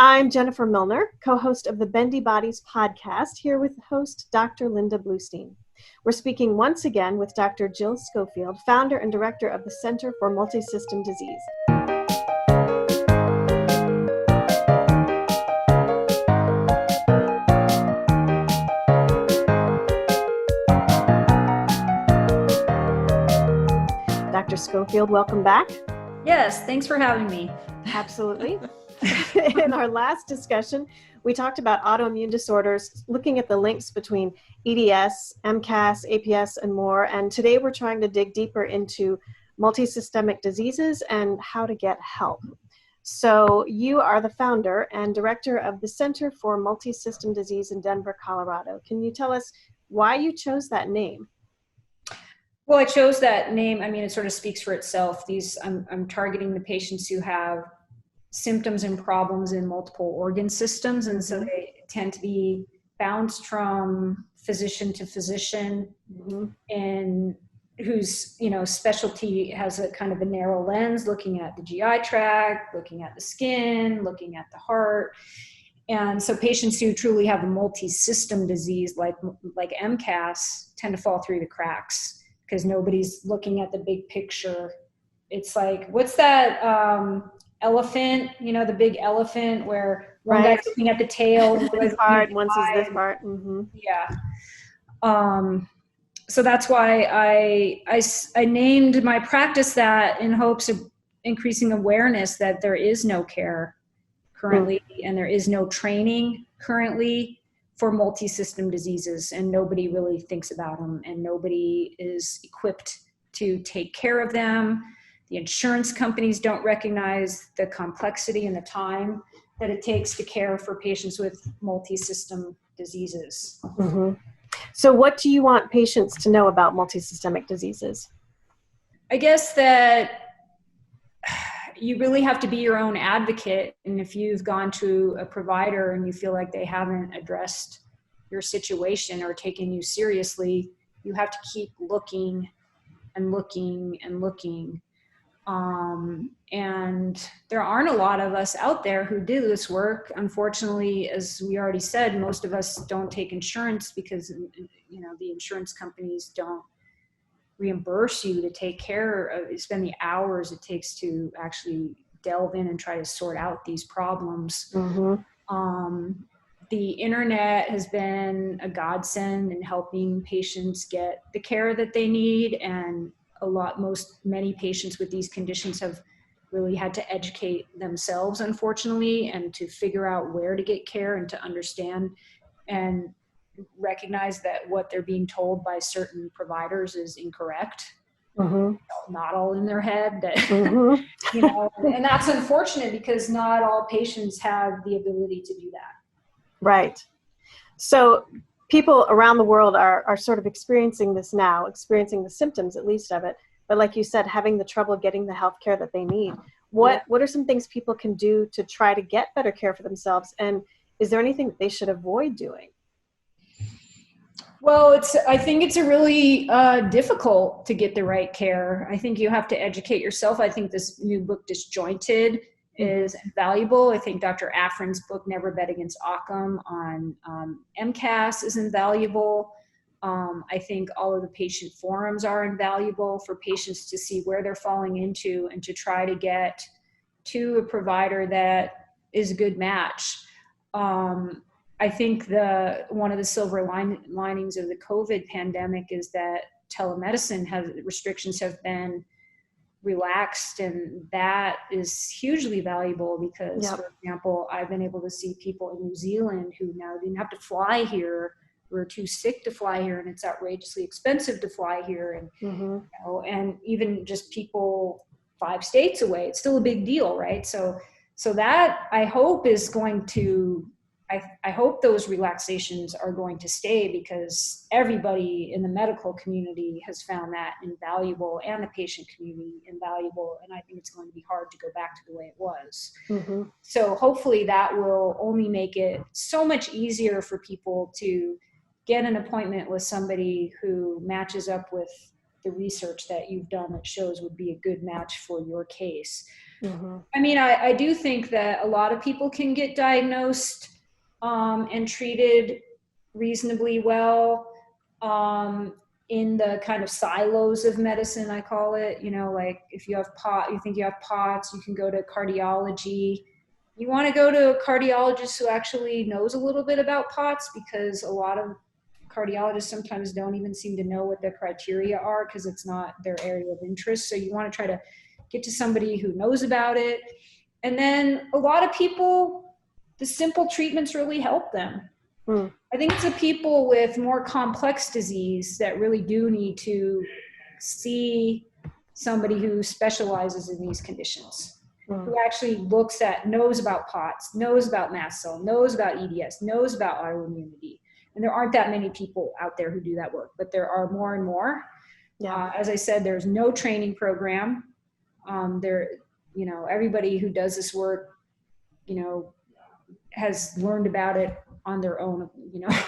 I'm Jennifer Milner, co-host of the Bendy Bodies podcast, here with host Dr. Linda Bluestein. We're speaking once again with Dr. Jill Schofield, founder and director of the Center for Multisystem Disease. Dr. Schofield, welcome back. Yes, thanks for having me. Absolutely. In our last discussion, we talked about autoimmune disorders, looking at the links between EDS, MCAS, APS, and more. And today we're trying to dig deeper into multisystemic diseases and how to get help. So you are the founder and director of the Center for Multisystem Disease in Denver, Colorado. Can you tell us why you chose that name? Well, I chose that name. I mean, it sort of speaks for itself. I'm targeting the patients who have symptoms and problems in multiple organ systems, and so they tend to be bounced from physician to physician, and whose specialty has a kind of a narrow lens, looking at the GI tract, looking at the skin, looking at the heart. And so patients who truly have a multi-system disease like MCAS tend to fall through the cracks because nobody's looking at the big picture. It's like, what's that elephant, the big elephant where one guy's looking at the tail. This part, one sees this part. Yeah. So that's why I named my practice that, in hopes of increasing awareness that there is no care currently and there is no training currently for multi-system diseases, and nobody really thinks about them, and nobody is equipped to take care of them. The insurance companies don't recognize the complexity and the time that it takes to care for patients with multi-system diseases. So what do you want patients to know about multisystemic diseases? I guess that you really have to be your own advocate. And if you've gone to a provider and you feel like they haven't addressed your situation or taken you seriously, you have to keep looking and looking and looking. And there aren't a lot of us out there who do this work. Unfortunately, as we already said, most of us don't take insurance because, the insurance companies don't reimburse you to take care of, spend the hours it takes to actually delve in and try to sort out these problems. The internet has been a godsend in helping patients get the care that they need, and many patients with these conditions have really had to educate themselves, unfortunately, and to figure out where to get care and to understand and recognize that what they're being told by certain providers is incorrect. Not all in their head, and that's unfortunate because not all patients have the ability to do that. Right. So people around the world are sort of experiencing this now, experiencing the symptoms at least of it. But like you said, having the trouble getting the health care that they need. What are some things people can do to try to get better care for themselves? And is there anything that they should avoid doing? Well, I think it's a really difficult to get the right care. I think you have to educate yourself. I think this new book, Disjointed, is invaluable. I think Dr. Afrin's book, Never Bet Against Occam, on MCAS is invaluable. I think all of the patient forums are invaluable for patients to see where they're falling into and to try to get to a provider that is a good match. I think one of the silver linings of the COVID pandemic is that telemedicine restrictions have been relaxed, and that is hugely valuable because, for example, I've been able to see people in New Zealand who now didn't have to fly here, who are too sick to fly here, and it's outrageously expensive to fly here, and and even just people 5 states away, it's still a big deal, right? So that, I hope, is going to I hope those relaxations are going to stay, because everybody in the medical community has found that invaluable, and the patient community invaluable. And I think it's going to be hard to go back to the way it was. So hopefully that will only make it so much easier for people to get an appointment with somebody who matches up with the research that you've done that shows would be a good match for your case. I mean, I do think that a lot of people can get diagnosed and treated reasonably well in the kind of silos of medicine, I call it. You know, like if you have you think you have POTS, you can go to cardiology. You want to go to a cardiologist who actually knows a little bit about POTS, because a lot of cardiologists sometimes don't even seem to know what the criteria are because it's not their area of interest. So you want to try to get to somebody who knows about it. And then a lot of people, the simple treatments really help them. I think it's the people with more complex disease that really do need to see somebody who specializes in these conditions, who actually knows about POTS, knows about mast cell, knows about EDS, knows about autoimmunity. And there aren't that many people out there who do that work, but there are more and more. Yeah. As I said, there's no training program. You know, everybody who does this work, you know, has learned about it on their own, you know,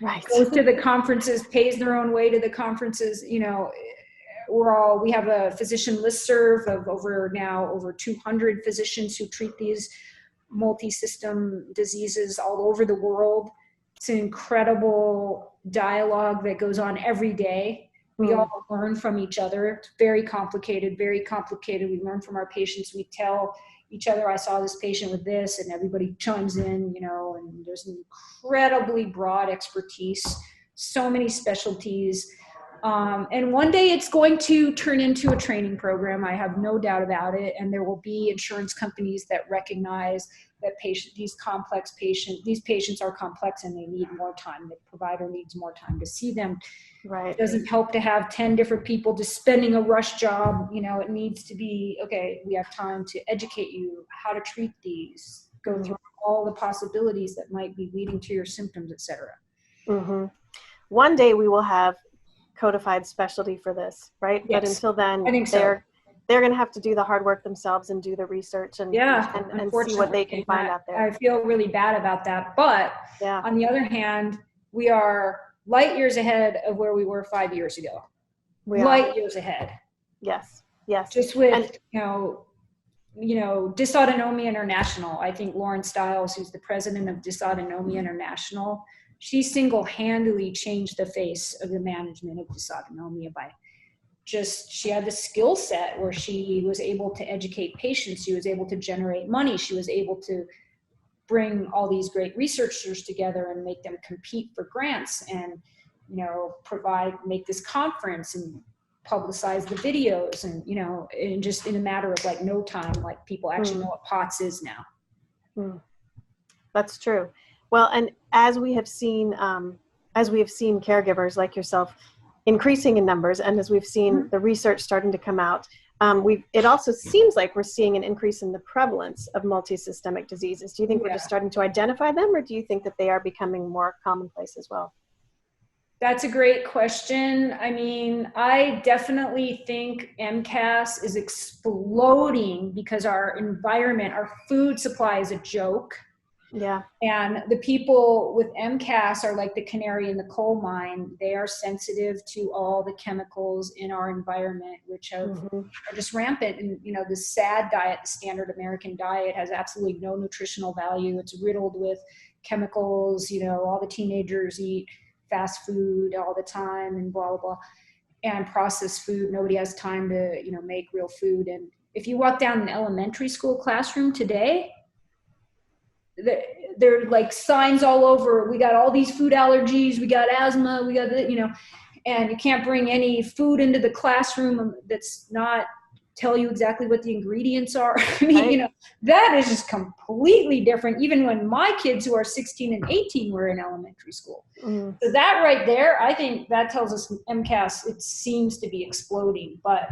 right. Goes to the conferences, pays their own way to the conferences. You know, we have a physician listserv of over 200 physicians who treat these multisystem diseases all over the world. It's an incredible dialogue that goes on every day. We all learn from each other. It's very complicated, very complicated. We learn from our patients. We tell each other, I saw this patient with this, and everybody chimes in, you know, and there's an incredibly broad expertise, so many specialties. And one day it's going to turn into a training program. I have no doubt about it. And there will be insurance companies that recognize that these patients are complex and they need more time. The provider needs more time to see them. Right. It doesn't help to have 10 different people just spending a rush job. You know, it needs to be, okay, we have time to educate you how to treat these, go through all the possibilities that might be leading to your symptoms, et cetera. One day we will have codified specialty for this, right? Yes. But until then, I think they're going to have to do the hard work themselves and do the research and see what they can find out there. I feel really bad about that. But on the other hand, we are light years ahead of where we were 5 years ago. Light years ahead. Yes. Just with, you know, Dysautonomia International. I think Lauren Stiles, who's the president of Dysautonomia International, she single-handedly changed the face of the management of dysautonomia she had the skill set where she was able to educate patients. She was able to generate money. She was able to bring all these great researchers together and make them compete for grants and, you know, make this conference and publicize the videos and, you know, and just in a matter of like no time, like people actually know what POTS is now. That's true. Well, and as we have seen caregivers like yourself increasing in numbers, and as we've seen the research starting to come out, it also seems like we're seeing an increase in the prevalence of multisystemic diseases. Do you think we're just starting to identify them, or do you think that they are becoming more commonplace as well? That's a great question. I mean, I definitely think MCAS is exploding because our environment, our food supply is a joke. Yeah. And the people with MCAS are like the canary in the coal mine. They are sensitive to all the chemicals in our environment, which are just rampant. And, you know, the SAD diet, the standard American diet, has absolutely no nutritional value. It's riddled with chemicals. You know, all the teenagers eat fast food all the time and blah, blah, blah, and processed food. Nobody has time to, you know, make real food. And if you walk down an elementary school classroom today, there are like signs all over. We got all these food allergies. We got asthma. We got, you know, and you can't bring any food into the classroom that's not tell you exactly what the ingredients are. I mean, you know, that is just completely different. Even when my kids who are 16 and 18 were in elementary school. So that right there, I think that tells us MCAS, it seems to be exploding, but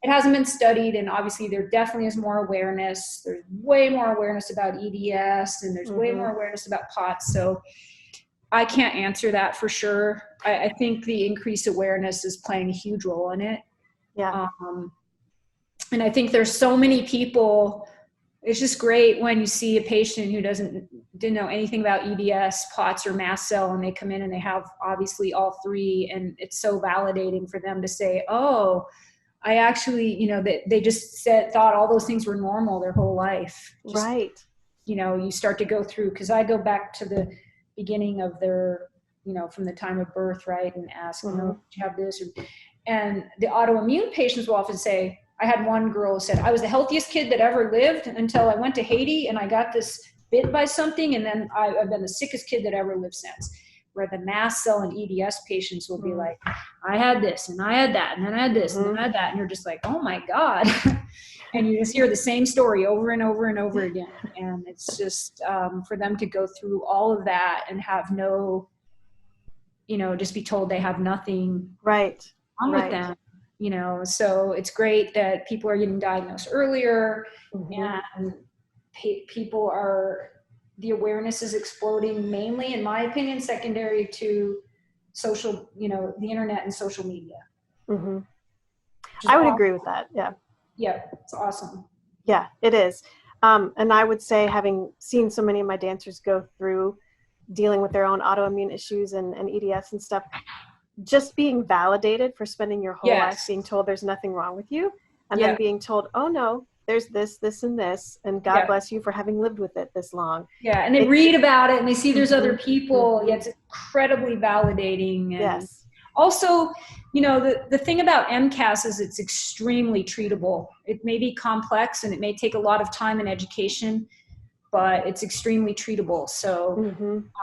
it hasn't been studied. And obviously there definitely is more awareness. There's way more awareness about EDS and there's way more awareness about POTS. So I can't answer that for sure. I think the increased awareness is playing a huge role in it. Yeah. And I think there's so many people, it's just great when you see a patient who didn't know anything about EDS, POTS, or mast cell, and they come in and they have obviously all three, and it's so validating for them to say, oh, I actually, they just thought all those things were normal their whole life. Just, right. You start to go through, because I go back to the beginning of their, from the time of birth, right, and ask, Mm-hmm. do you have this? And the autoimmune patients will often say, I had one girl who said, I was the healthiest kid that ever lived until I went to Haiti and I got this bit by something, and then I've been the sickest kid that ever lived since. Where the mast cell and EDS patients will be like, I had this and I had that and then I had this and then I had that, and you're just like, oh my God. And you just hear the same story over and over and over again. And it's just for them to go through all of that and have no, just be told they have nothing wrong with them. So it's great that people are getting diagnosed earlier, and people are, the awareness is exploding, mainly, in my opinion, secondary to social, the internet and social media. Mm-hmm. I would agree with that. Yeah. Yeah. It's awesome. Yeah, it is. And I would say, having seen so many of my dancers go through dealing with their own autoimmune issues and EDS and stuff, just being validated for spending your whole life being told there's nothing wrong with you, and then being told, oh no, there's this, this, and this, and God bless you for having lived with it this long. Yeah, and they read about it and they see there's other people. Yeah, it's incredibly validating. And yes. Also, the thing about MCAS is it's extremely treatable. It may be complex and it may take a lot of time and education, but it's extremely treatable. So,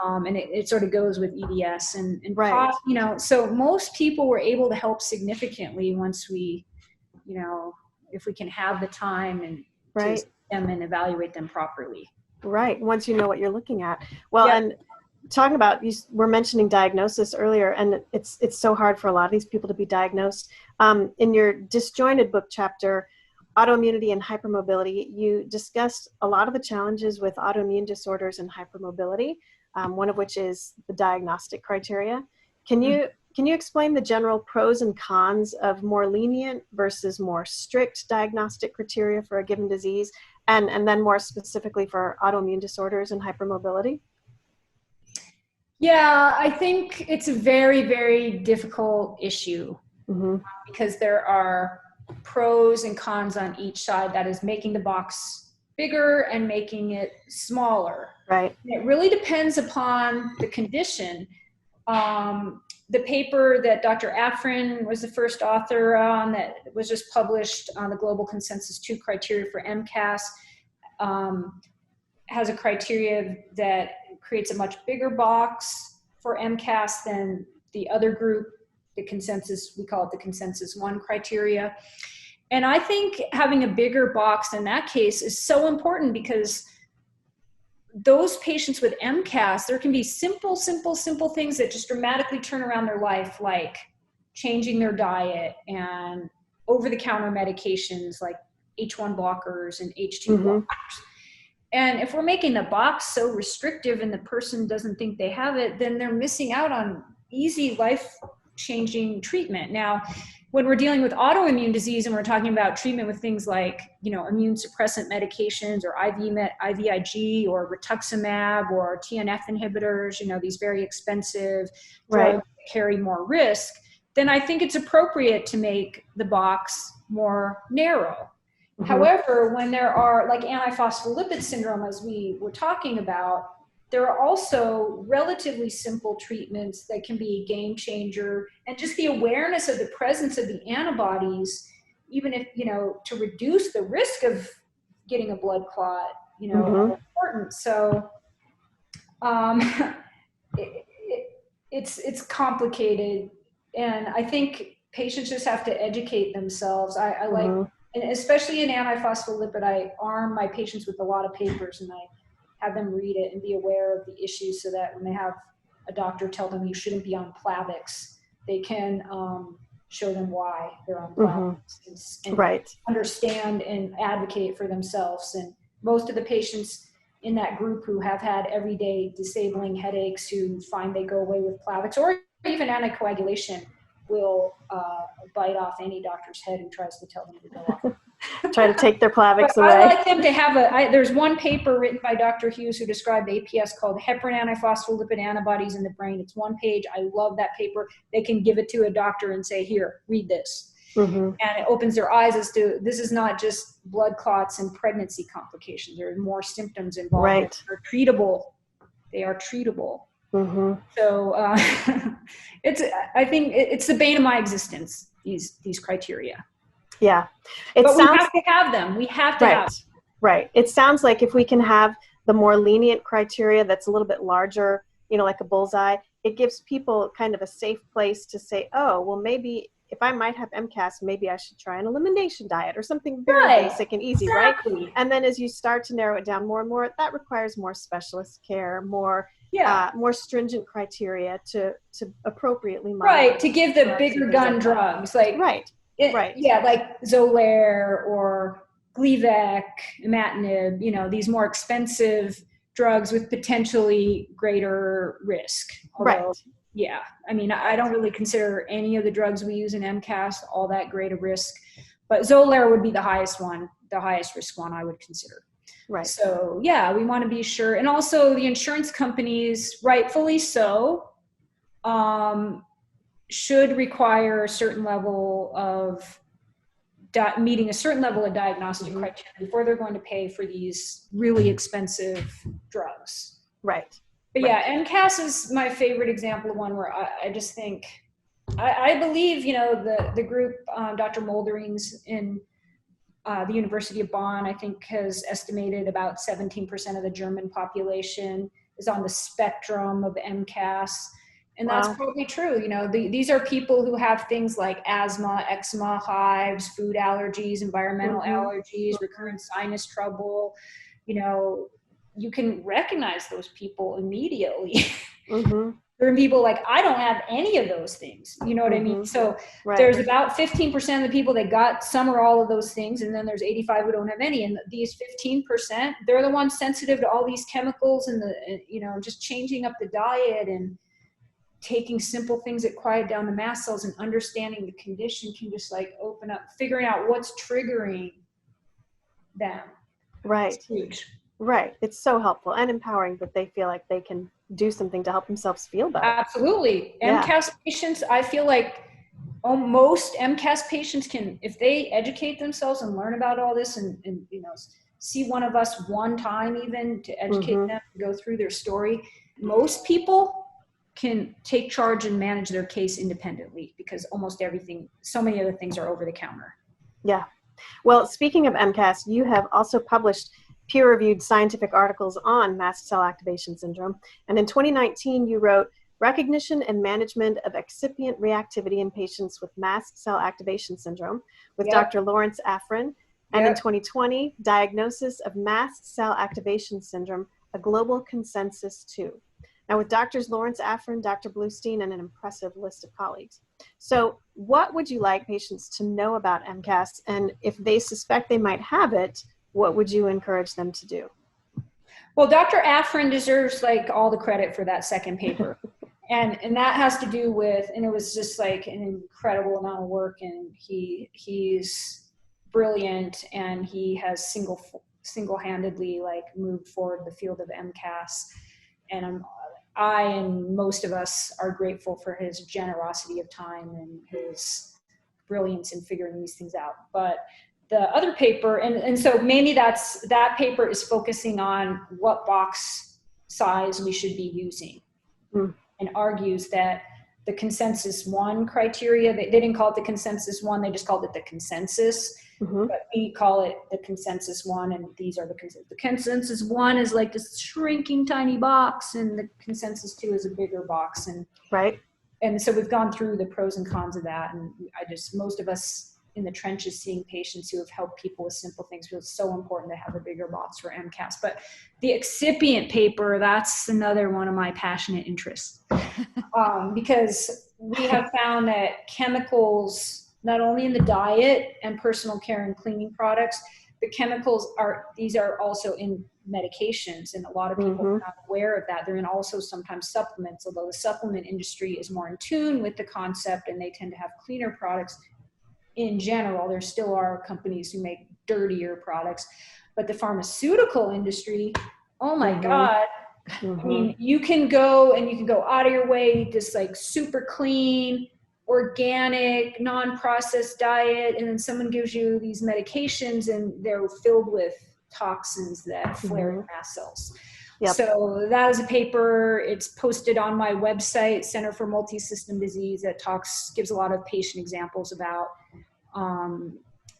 and it sort of goes with EDS and right. So most people were able to help significantly once we, if we can have the time and to see them and evaluate them properly. Right. Once you know what you're looking at. Well, and talking about, you were mentioning diagnosis earlier, and it's so hard for a lot of these people to be diagnosed. In your disjointed book chapter, Autoimmunity and Hypermobility, you discussed a lot of the challenges with autoimmune disorders and hypermobility, one of which is the diagnostic criteria. Can you explain the general pros and cons of more lenient versus more strict diagnostic criteria for a given disease, and then more specifically for autoimmune disorders and hypermobility? Yeah, I think it's a very, very difficult issue because there are pros and cons on each side. That is making the box bigger and making it smaller. Right. And it really depends upon the condition. The paper that Dr. Afrin was the first author on, that was just published on the Global Consensus 2 criteria for MCAS, has a criteria that creates a much bigger box for MCAS than the other group, the consensus, we call it the consensus 1 criteria. And I think having a bigger box in that case is so important, because those patients with MCAS, there can be simple things that just dramatically turn around their life, like changing their diet and over-the-counter medications like H1 blockers and H2 blockers. And if we're making the box so restrictive and the person doesn't think they have it, then they're missing out on easy life-changing treatment. Now, when we're dealing with autoimmune disease and we're talking about treatment with things like, immune suppressant medications or IVIG or rituximab or TNF inhibitors, these very expensive drugs that carry more risk, then I think it's appropriate to make the box more narrow. However, when there are, like antiphospholipid syndrome, as we were talking about, there are also relatively simple treatments that can be a game changer, and just the awareness of the presence of the antibodies, even if, to reduce the risk of getting a blood clot, are important. So it's complicated, and I think patients just have to educate themselves. I like, and especially in antiphospholipid, I arm my patients with a lot of papers, and I have them read it and be aware of the issues, so that when they have a doctor tell them you shouldn't be on Plavix, they can show them why they're on Plavix and understand and advocate for themselves. And most of the patients in that group who have had everyday disabling headaches, who find they go away with Plavix or even anticoagulation, will bite off any doctor's head who tries to tell them to go off. Try to take their Plavix away. I like them to have there's one paper written by Dr. Hughes who described APS called heparin antiphospholipid antibodies in the brain. It's one page. I love that paper. They can give it to a doctor and say, here, read this. Mm-hmm. And it opens their eyes as to this is not just blood clots and pregnancy complications. There are more symptoms involved Right. that are treatable. They are treatable. Mm-hmm. So I think it's the bane of my existence, these criteria. Yeah. But we have to have them. We have to have them. Right. It sounds like if we can have the more lenient criteria that's a little bit larger, like a bullseye, it gives people kind of a safe place to say, oh, well, maybe if I might have MCAS, maybe I should try an elimination diet or something very basic and easy, exactly. right? And then as you start to narrow it down more and more, that requires more specialist care, more stringent criteria to appropriately monitor. Right, to give the bigger gun drugs, like right. like Xolair or Gleevec, imatinib, these more expensive drugs with potentially greater risk. Although, yeah, I mean, I don't really consider any of the drugs we use in MCAS all that great a risk, but Xolair would be the highest risk one I would consider. Right. So yeah, we want to be sure. And also the insurance companies, rightfully so, should require a certain level of meeting a certain level of diagnostic criteria before they're going to pay for these really expensive drugs. Right. But yeah, MCAS is my favorite example of one where I just think, I believe, the group, Dr. Molderings in the University of Bonn, I think, has estimated about 17% of the German population is on the spectrum of MCAS. And that's probably true. These are people who have things like asthma, eczema, hives, food allergies, environmental allergies, recurrent sinus trouble. You can recognize those people immediately. There are people like, I don't have any of those things. You know what I mean? So there's about 15% of the people that got some or all of those things. And then there's 85 who don't have any. And these 15%, they're the ones sensitive to all these chemicals and just changing up the diet and taking simple things that quiet down the mast cells and understanding the condition can just like open up, figuring out what's triggering them. Right. It's huge. Right. It's so helpful and empowering that they feel like they can do something to help themselves feel better. Absolutely. MCAS patients, I feel like most MCAS patients can, if they educate themselves and learn about all this and see one of us one time even to educate them, go through their story, most people can take charge and manage their case independently because almost everything, so many other things are over the counter. Yeah. Well, speaking of MCAS, you have also published peer-reviewed scientific articles on mast cell activation syndrome. And in 2019, you wrote, Recognition and Management of Excipient Reactivity in Patients with Mast Cell Activation Syndrome with Dr. Lawrence Afrin. And in 2020, Diagnosis of Mast Cell Activation Syndrome, a Global Consensus 2. Now with Drs. Lawrence Afrin, Dr. Bluestein, and an impressive list of colleagues. So what would you like patients to know about MCAS? And if they suspect they might have it, what would you encourage them to do? Well, Dr. Afrin deserves like all the credit for that second paper. and that has to do with, and it was just like an incredible amount of work, and he's brilliant, and he has single-handedly like moved forward the field of MCAS. And I and most of us are grateful for his generosity of time and his brilliance in figuring these things out. But the other paper, and so mainly that paper is focusing on what box size we should be using, and argues that the consensus 1 criteria, they didn't call it the consensus 1, they just called it the consensus, but we call it the consensus 1, and these are the consensus. The consensus 1 is like this shrinking tiny box, and the consensus 2 is a bigger box, and and so we've gone through the pros and cons of that, and most of us in the trenches seeing patients who have helped people with simple things feel it's so important to have a bigger box for MCAS. But the excipient paper, that's another one of my passionate interests, because we have found that chemicals, not only in the diet and personal care and cleaning products, the chemicals these are also in medications, and a lot of people are not aware of that. They're in also sometimes supplements, although the supplement industry is more in tune with the concept and they tend to have cleaner products. In general, there still are companies who make dirtier products, but the pharmaceutical industry, oh my God. I mean, you can go out of your way, just like super clean, organic, non-processed diet, and then someone gives you these medications and they're filled with toxins that flare your mast cells. Yep. So that is a paper. It's posted on my website, Center for Multisystem Disease, that gives a lot of patient examples about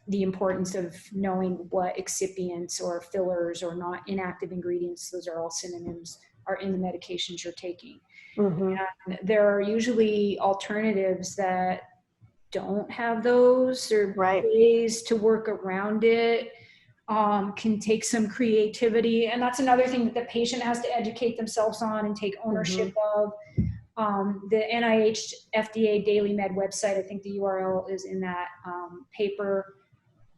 the importance of knowing what excipients or fillers or not inactive ingredients, those are all synonyms, are in the medications you're taking. And there are usually alternatives that don't have those, or ways to work around it. Can take some creativity, and that's another thing that the patient has to educate themselves on and take ownership of. The NIH FDA Daily Med website, I think the URL is in that paper.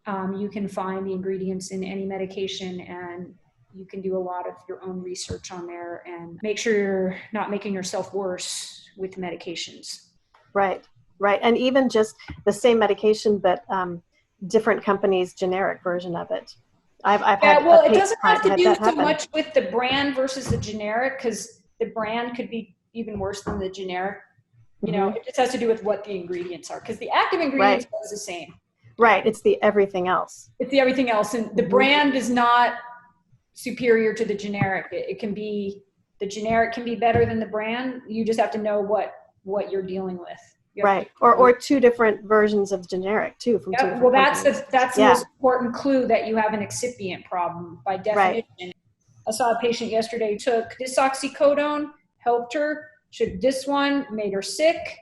You can find the ingredients in any medication, and you can do a lot of your own research on there and make sure you're not making yourself worse with medications. Right. And even just the same medication, but different companies' generic version of it. I've had. Well, it doesn't have to do so much with the brand versus the generic, because the brand could be even worse than the generic. You know, it just has to do with what the ingredients are, because the active ingredients is the same. Right. It's the everything else. It's the everything else, and the brand is not superior to the generic. It can be, the generic can be better than the brand. You just have to know what you're dealing with. Right. Or two different versions of generic too. From two well, that's the most important clue that you have an excipient problem by definition. Right. I saw a patient yesterday who took desoxycodone, helped her, took this one, made her sick.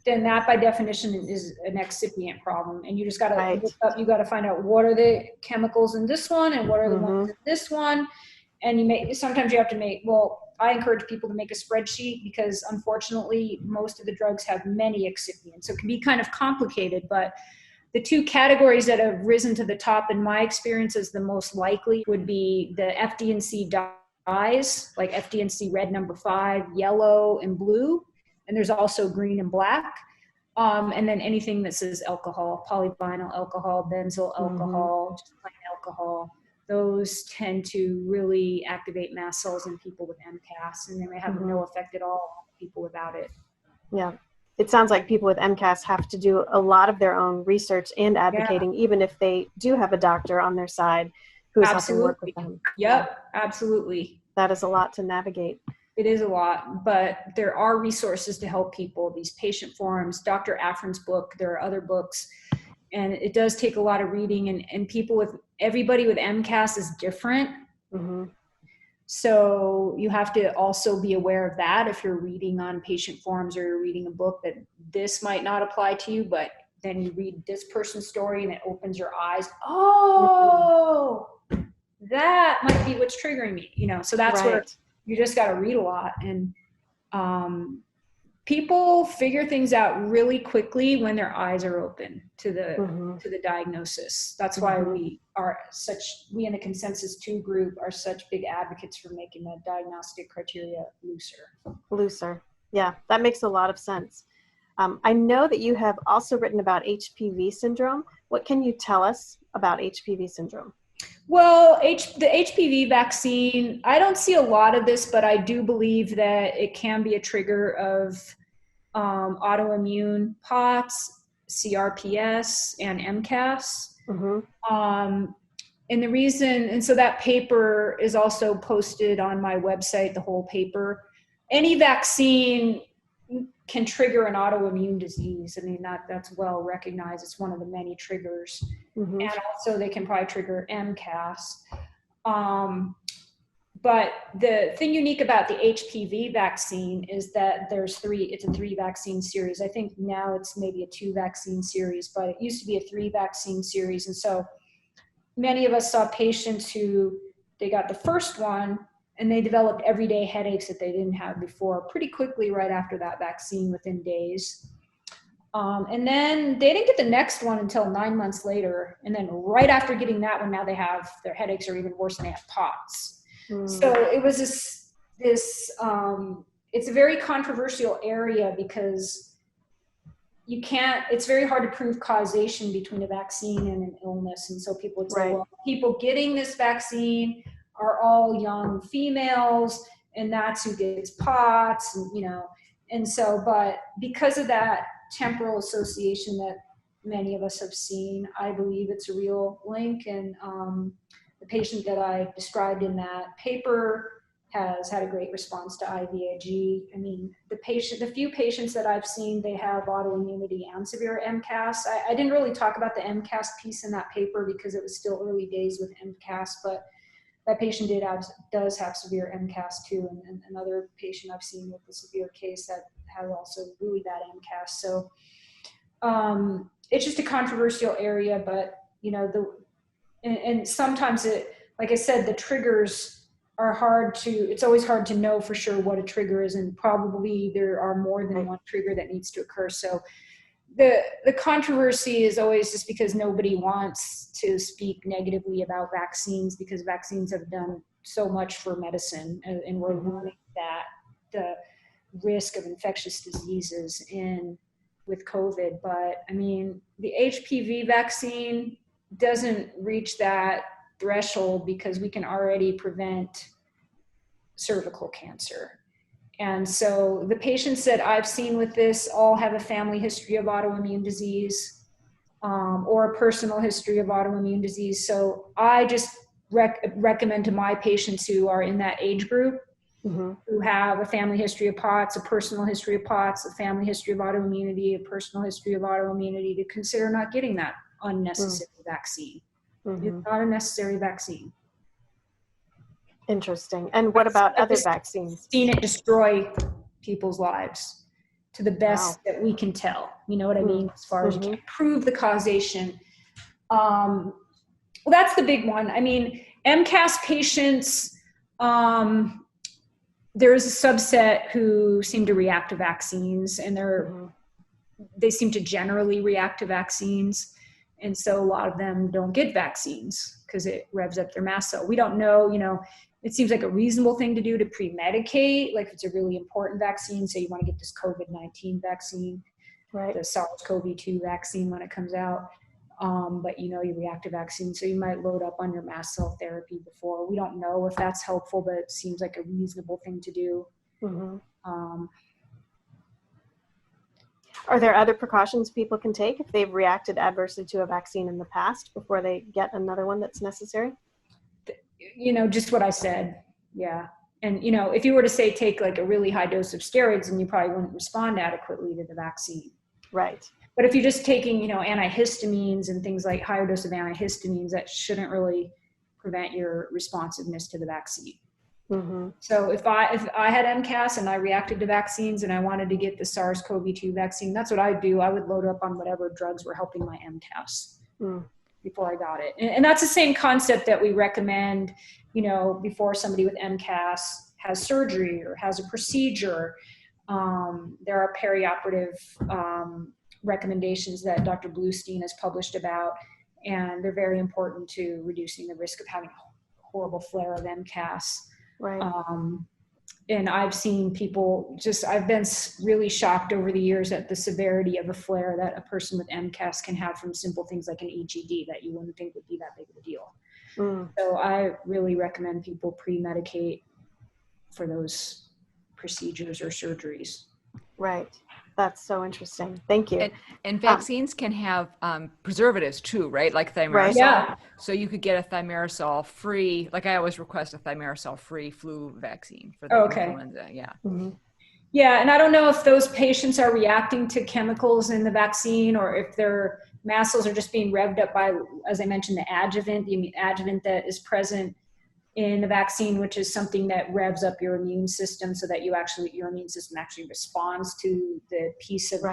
Then that by definition is an excipient problem. And you just got to look up, you got to find out what are the chemicals in this one and what are the ones in this one. And sometimes you have to I encourage people to make a spreadsheet, because unfortunately most of the drugs have many excipients. So it can be kind of complicated, but the two categories that have risen to the top in my experience as the most likely would be the FD&C dyes, like FD&C red number 5, yellow and blue. And there's also green and black. And then anything that says alcohol, polyvinyl alcohol, benzyl alcohol, just plain alcohol. Those tend to really activate mast cells in people with MCAS, and they may have no effect at all on people without it. Yeah. It sounds like people with MCAS have to do a lot of their own research and advocating, even if they do have a doctor on their side who's helping work with them. Yep, absolutely. That is a lot to navigate. It is a lot, but there are resources to help people. These patient forums, Dr. Afrin's book, there are other books. And it does take a lot of reading, and everybody with MCAS is different. So you have to also be aware of that if you're reading on patient forums or you're reading a book, that this might not apply to you, but then you read this person's story and it opens your eyes. Oh, that might be what's triggering me, so that's where you just got to read a lot. And people figure things out really quickly when their eyes are open to the diagnosis. That's why we in the Consensus 2 group are such big advocates for making the diagnostic criteria looser. Yeah, that makes a lot of sense. I know that you have also written about HPV syndrome. What can you tell us about HPV syndrome? Well, the HPV vaccine, I don't see a lot of this, but I do believe that it can be a trigger of autoimmune POTS, CRPS, and MCAS. And so that paper is also posted on my website, the whole paper. Any vaccine can trigger an autoimmune disease. I mean, that's well recognized. It's one of the many triggers. And also they can probably trigger MCAS. But the thing unique about the HPV vaccine is that it's a 3 vaccine series. I think now it's maybe a 2 vaccine series, but it used to be a 3 vaccine series. And so many of us saw patients who they got the first one and they developed everyday headaches that they didn't have before pretty quickly right after that vaccine, within days. And then they didn't get the next one until 9 months later. And then right after getting that one, now their headaches are even worse and they have POTS. So it was it's a very controversial area, because it's very hard to prove causation between a vaccine and an illness. And so people would say, well, people getting this vaccine are all young females, and that's who gets POTS, and so, but because of that temporal association that many of us have seen, I believe it's a real link. And the patient that I described in that paper has had a great response to IVIG. I mean, the few patients that I've seen, they have autoimmunity and severe MCAS. I didn't really talk about the MCAS piece in that paper because it was still early days with MCAS, but that patient does have severe MCAS too, and another patient I've seen with a severe case that has also really bad MCAS. So it's just a controversial area, but and sometimes like I said, the triggers are it's always hard to know for sure what a trigger is, and probably there are more than one trigger that needs to occur. So the controversy is always just because nobody wants to speak negatively about vaccines, because vaccines have done so much for medicine, and we're learning that the risk of infectious diseases with COVID. But I mean, the HPV vaccine doesn't reach that threshold because we can already prevent cervical cancer. And so the patients that I've seen with this all have a family history of autoimmune disease or a personal history of autoimmune disease. So I just recommend to my patients who are in that age group, who have a family history of POTS, a personal history of POTS, a family history of autoimmunity, a personal history of autoimmunity, to consider not getting that unnecessary vaccine. It's not a necessary vaccine. Interesting. And what about other vaccines? Seen it destroy people's lives to the best that we can tell. You know what I mean? As far as you can prove the causation. Well, that's the big one. I mean, MCAS patients, there is a subset who seem to react to vaccines, and they seem to generally react to vaccines. And so a lot of them don't get vaccines because it revs up their mast cell. We don't know, it seems like a reasonable thing to do to pre-medicate, like if it's a really important vaccine, say you want to get this COVID-19 vaccine, right, the SARS-CoV-2 vaccine when it comes out. But you react to vaccine, so you might load up on your mast cell therapy before. We don't know if that's helpful, but it seems like a reasonable thing to do. Are there other precautions people can take if they've reacted adversely to a vaccine in the past before they get another one that's necessary? Just what I said. Yeah. And, if you were to say take like a really high dose of steroids, then you probably wouldn't respond adequately to the vaccine. Right. But if you're just taking, antihistamines and things like higher dose of antihistamines, that shouldn't really prevent your responsiveness to the vaccine. So if I had MCAS and I reacted to vaccines and I wanted to get the SARS-CoV-2 vaccine, that's what I'd do. I would load up on whatever drugs were helping my MCAS before I got it. And that's the same concept that we recommend, before somebody with MCAS has surgery or has a procedure. There are perioperative recommendations that Dr. Bluestein has published about, and they're very important to reducing the risk of having a horrible flare of MCAS. Right. And I've seen people I've been really shocked over the years at the severity of a flare that a person with MCAS can have from simple things like an EGD that you wouldn't think would be that big of a deal. So I really recommend people pre-medicate for those procedures or surgeries. Right. That's so interesting. Thank you. And vaccines can have preservatives too, right? Like thimerosal. Right. Yeah. So you could get a thimerosal-free, like I always request a thimerosal-free flu vaccine for the influenza. Yeah. Yeah, and I don't know if those patients are reacting to chemicals in the vaccine or if their mast cells are just being revved up by, as I mentioned, the adjuvant that is present in the vaccine, which is something that revs up your immune system so that your immune system actually responds to the piece of the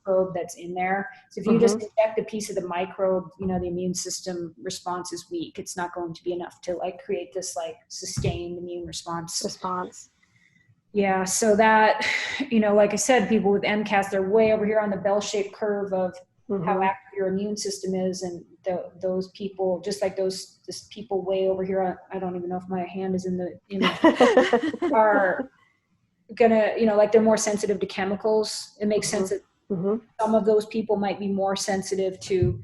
microbe that's in there. So if you just inject a piece of the microbe, the immune system response is weak. It's not going to be enough to create this sustained immune response. Yeah. So that, like I said, people with MCAS, they're way over here on the bell-shaped curve of how active your immune system is, and those people, just like this people way over here, I don't even know if my hand is in the image, are gonna, they're more sensitive to chemicals. It makes sense that some of those people might be more sensitive to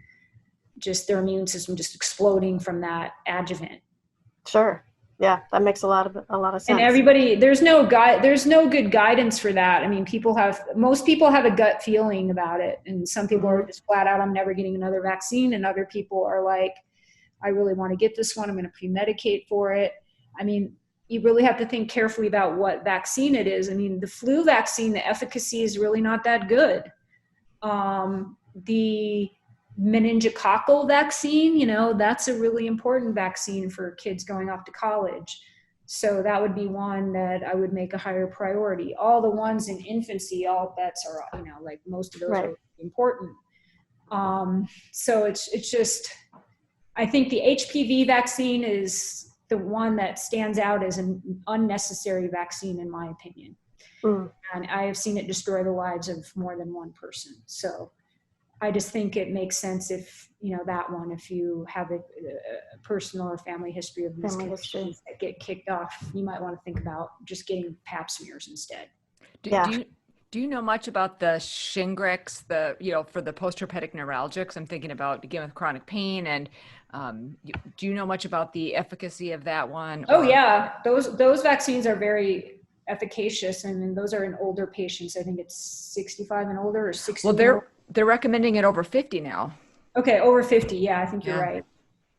just their immune system just exploding from that adjuvant. Sure. Yeah, that makes a lot of sense. And everybody, there's no good guidance for that. I mean, most people have a gut feeling about it. And some people are just flat out, I'm never getting another vaccine. And other people are like, I really want to get this one. I'm going to pre-medicate for it. I mean, you really have to think carefully about what vaccine it is. I mean, the flu vaccine, the efficacy is really not that good. The meningococcal vaccine, that's a really important vaccine for kids going off to college. So that would be one that I would make a higher priority. All the ones in infancy, all bets are, like most of those are important. So it's just, I think the HPV vaccine is the one that stands out as an unnecessary vaccine, in my opinion. And I have seen it destroy the lives of more than one person. So I just think it makes sense if, that one, if you have a personal or family history of these conditions that get kicked off, you might want to think about just getting pap smears instead. Do you know much about the Shingrix, for the post-herpetic neuralgics? I'm thinking about, again, with chronic pain. And do you know much about the efficacy of that one? Oh, yeah. Those vaccines are very efficacious. And those are in older patients. I think it's 65 and older or 60. Well, they're recommending it over 50 now. Okay, over 50. Yeah, I think you're right.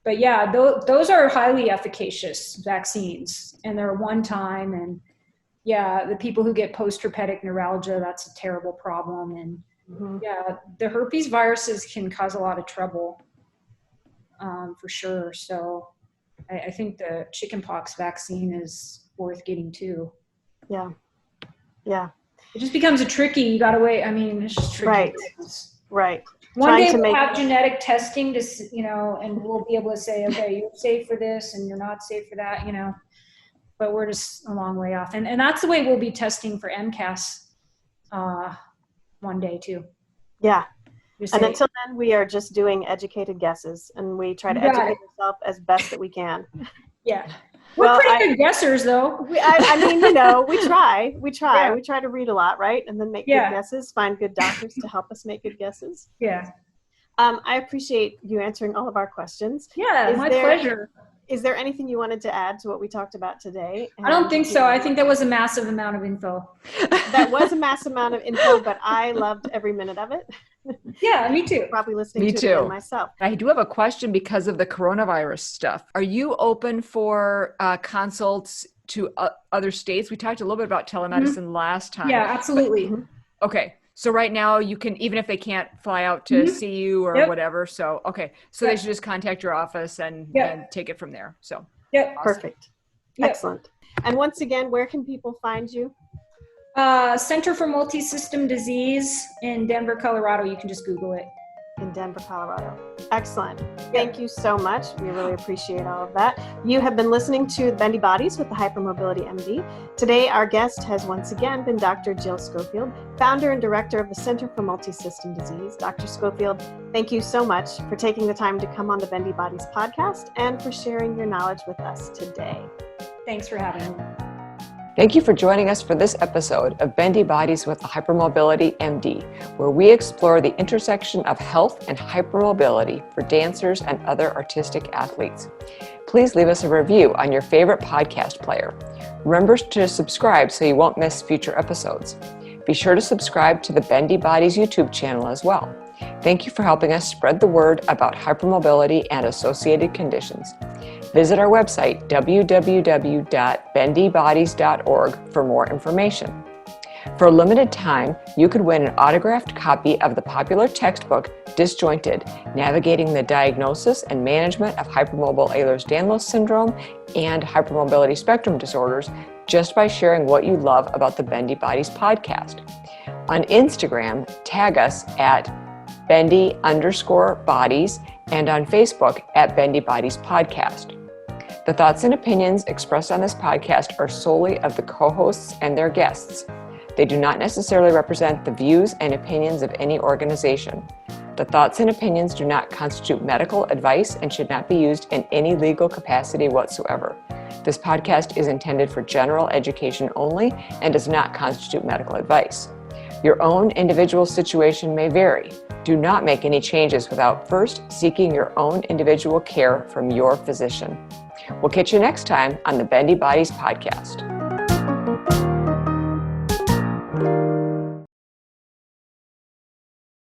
But yeah, those are highly efficacious vaccines, and they're one time. And yeah, the people who get post-herpetic neuralgia, that's a terrible problem. And yeah, the herpes viruses can cause a lot of trouble, for sure. So I think the chickenpox vaccine is worth getting too. Yeah. It just becomes you got to wait. I mean, it's just tricky. Right. One day we'll have genetic testing to, and we'll be able to say, okay, you're safe for this and you're not safe for that, but we're just a long way off. And that's the way we'll be testing for MCAS one day too. Yeah. And until then, we are just doing educated guesses, and we try to educate ourselves as best that we can. Yeah. We're pretty good guessers, though. We try. We try to read a lot, right? And then make good guesses, find good doctors to help us make good guesses. Yeah. I appreciate you answering all of our questions. Yeah, my pleasure. Is there anything you wanted to add to what we talked about today? I don't think so. I think that was a massive amount of info. That was a massive amount of info, but I loved every minute of it. Yeah, me too. Probably listening to it again myself. I do have a question because of the coronavirus stuff. Are you open for consults to other states? We talked a little bit about telemedicine last time. Yeah, absolutely. Okay. So right now you can, even if they can't fly out to see you or whatever. So, okay. So they should just contact your office and take it from there. So, awesome. Perfect. Excellent. And once again, where can people find you? Center for Multisystem Disease in Denver, Colorado. You can just Google it. In Denver, Colorado. Excellent. Thank you so much. We really appreciate all of that. You have been listening to Bendy Bodies with the Hypermobility MD. Today, our guest has once again been Dr. Jill Schofield, founder and director of the Center for Multisystem Disease. Dr. Schofield, thank you so much for taking the time to come on the Bendy Bodies podcast and for sharing your knowledge with us today. Thanks for having me. Thank you for joining us for this episode of Bendy Bodies with the Hypermobility MD, where we explore the intersection of health and hypermobility for dancers and other artistic athletes. Please leave us a review on your favorite podcast player. Remember to subscribe so you won't miss future episodes. Be sure to subscribe to the Bendy Bodies YouTube channel as well. Thank you for helping us spread the word about hypermobility and associated conditions. Visit our website, www.bendybodies.org, for more information. For a limited time, you could win an autographed copy of the popular textbook, Disjointed: Navigating the Diagnosis and Management of Hypermobile Ehlers-Danlos Syndrome and Hypermobility Spectrum Disorders, just by sharing what you love about the Bendy Bodies podcast. On Instagram, tag us at Bendy_Bodies and on Facebook at Bendy Bodies Podcast. The thoughts and opinions expressed on this podcast are solely of the co-hosts and their guests. They do not necessarily represent the views and opinions of any organization. The thoughts and opinions do not constitute medical advice and should not be used in any legal capacity whatsoever. This podcast is intended for general education only and does not constitute medical advice. Your own individual situation may vary. Do not make any changes without first seeking your own individual care from your physician. We'll catch you next time on the Bendy Bodies podcast.